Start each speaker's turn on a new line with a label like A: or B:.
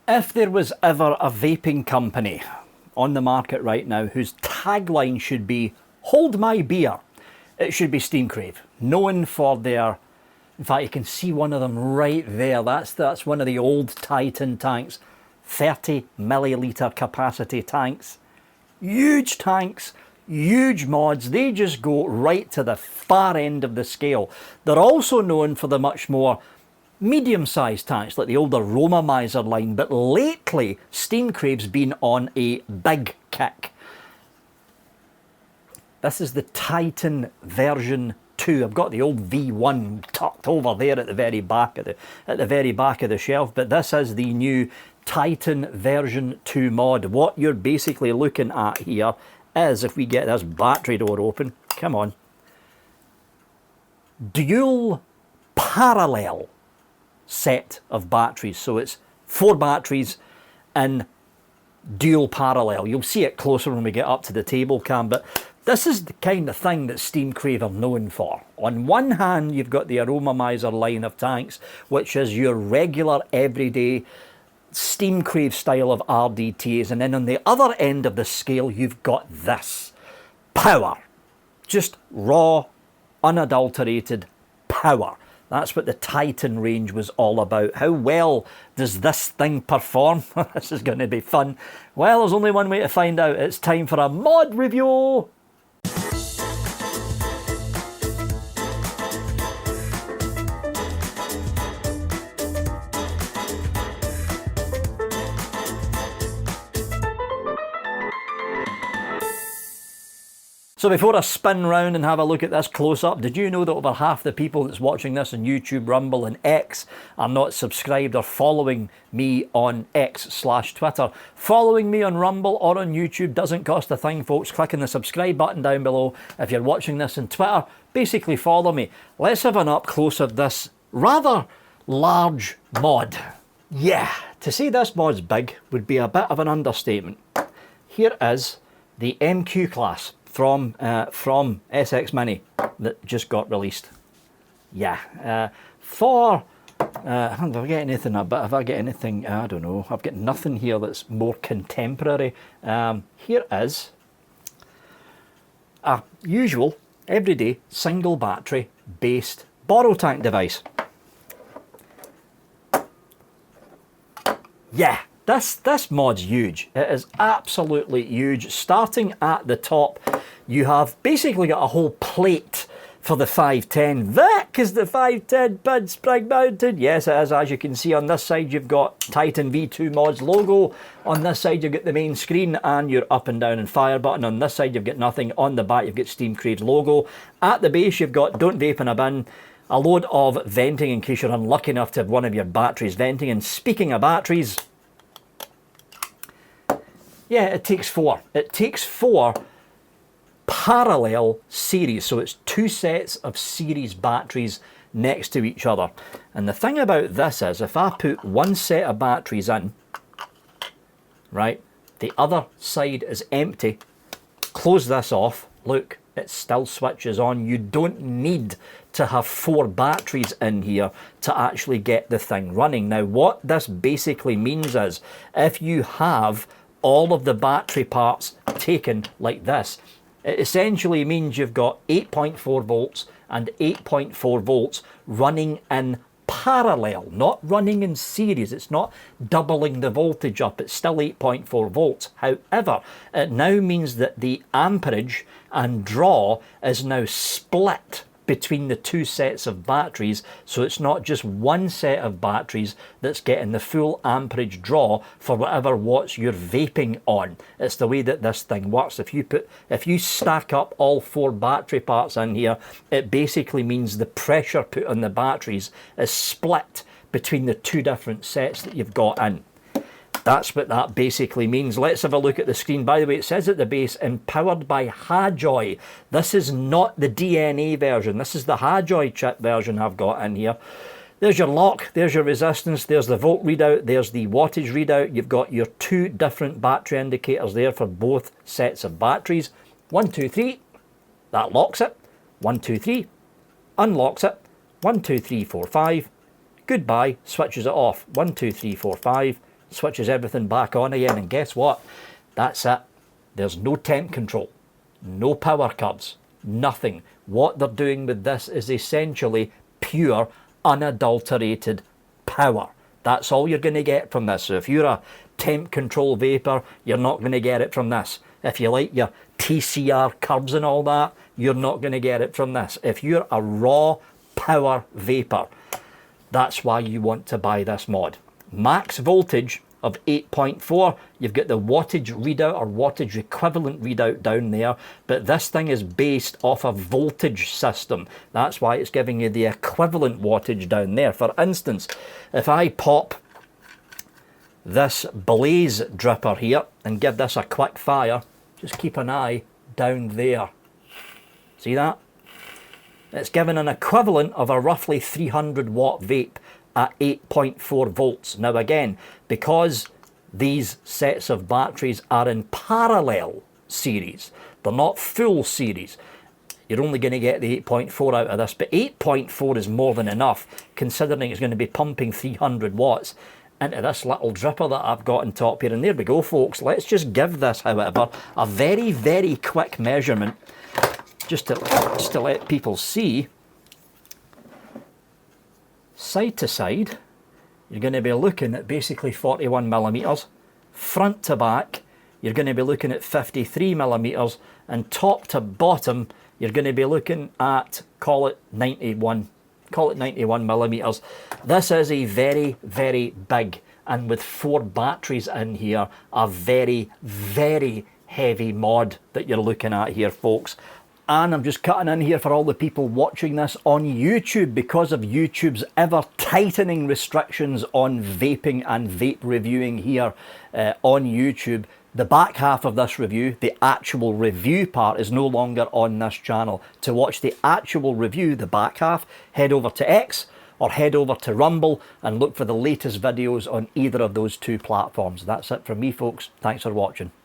A: If there was ever a vaping company on the market right now whose tagline should be "Hold my beer," it should be Steamcrave. Known for their, in fact you can see one of them right there, that's one of the old Titan tanks, 30 milliliter capacity tanks. Huge tanks, huge mods, they just go right to the far end of the scale. They're also known for the much more medium-sized tanks like the older Roma Miser line, but lately Steamcrave's been on a big kick. This is the Titan version 2. I've got the old V1 tucked over there at the very back of the shelf, but this is the new Titan version 2 mod. What you're basically looking at here is, if we get this battery door open, come on, dual parallel set of batteries. So it's 4 batteries in dual parallel. You'll see it closer when we get up to the table cam, but this is the kind of thing that Steamcrave are known for. On one hand, you've got the Aroma Miser line of tanks, which is your regular everyday Steamcrave style of RDTs, and then on the other end of the scale you've got this power, just raw, unadulterated power. That's what the Titan range was all about. How well does this thing perform? This is going to be fun. Well, there's only one way to find out. It's time for a mod review. So before I spin round and have a look at this close up, did you know that over half the people that's watching this on YouTube, Rumble and X are not subscribed or following me on X/Twitter? Following me on Rumble or on YouTube doesn't cost a thing, folks. Clicking the subscribe button down below. If you're watching this on Twitter, basically follow me. Let's have an up close of this rather large mod. Yeah, to say this mod's big would be a bit of an understatement. Here is the MQ class from SX Mini that just got released. Yeah, have I got anything? But have I got anything? I don't know. I've got nothing here that's more contemporary. Here is a usual, everyday, single battery based borrow tank device. Yeah. This mod's huge. It is absolutely huge. Starting at the top, you have basically got a whole plate for the 510. Vic, is the 510 pin spring mounted? Yes, it is. As you can see on this side, you've got Titan V2 Mods logo. On this side, you've got the main screen and your up and down and fire button. On this side, you've got nothing. On the back, you've got Steamcrave's logo. At the base, you've got Don't Vape in a Bin, a load of venting in case you're unlucky enough to have one of your batteries venting. And speaking of batteries, yeah, it takes 4. It takes 4 parallel series. So it's 2 sets of series batteries next to each other. And the thing about this is, if I put one set of batteries in, right, the other side is empty, close this off, look, it still switches on. You don't need to have 4 batteries in here to actually get the thing running. Now, what this basically means is, if you have all of the battery parts taken like this, it essentially means you've got 8.4 volts and 8.4 volts running in parallel, not running in series. It's not doubling the voltage up, it's still 8.4 volts. However, it now means that the amperage and draw is now split between the 2 sets of batteries, so it's not just one set of batteries that's getting the full amperage draw for whatever watts you're vaping on. It's the way that this thing works. If you stack up all 4 battery parts in here, it basically means the pressure put on the batteries is split between the 2 different sets that you've got in. That's what that basically means. Let's have a look at the screen. By the way, it says at the base, empowered by Hajoy. This is not the DNA version. This is the Hajoy chip version I've got in here. There's your lock, there's your resistance, there's the volt readout, there's the wattage readout. You've got your 2 different battery indicators there for both sets of batteries. 1, 2, 3, that locks it. 1, 2, 3, unlocks it. 1, 2, 3, 4, 5, goodbye, switches it off. 1, 2, 3, 4, 5, switches everything back on again, and guess what? That's it. There's no temp control, no power curves, nothing. What they're doing with this is essentially pure, unadulterated power. That's all you're going to get from this. So if you're a temp control vapor, you're not going to get it from this. If you like your TCR curves and all that, you're not going to get it from this. If you're a raw power vapor, that's why you want to buy this mod. Max voltage of 8.4, you've got the wattage readout or wattage equivalent readout down there, but this thing is based off a voltage system. That's why it's giving you the equivalent wattage down there. For instance, if I pop this blaze dripper here and give this a quick fire, just keep an eye down there. See that? It's given an equivalent of a roughly 300 watt vape at 8.4 volts. Now again, because these sets of batteries are in parallel series, they're not full series, you're only going to get the 8.4 out of this, but 8.4 is more than enough considering it's going to be pumping 300 watts into this little dripper that I've got on top here. And there we go, folks. Let's just give this, however, a very, very quick measurement just to let people see. Side to side, you're going to be looking at basically 41 millimeters. Front to back, you're going to be looking at 53 millimeters. And top to bottom, you're going to be looking at, call it 91 millimeters. This is a very, very big, and with 4 batteries in here, a very, very heavy mod that you're looking at here, folks. And I'm just cutting in here for all the people watching this on YouTube, because of YouTube's ever tightening restrictions on vaping and vape reviewing here on YouTube. The back half of this review, the actual review part, is no longer on this channel. To watch the actual review, the back half, head over to X or head over to Rumble and look for the latest videos on either of those 2 platforms. That's it from me, folks. Thanks for watching.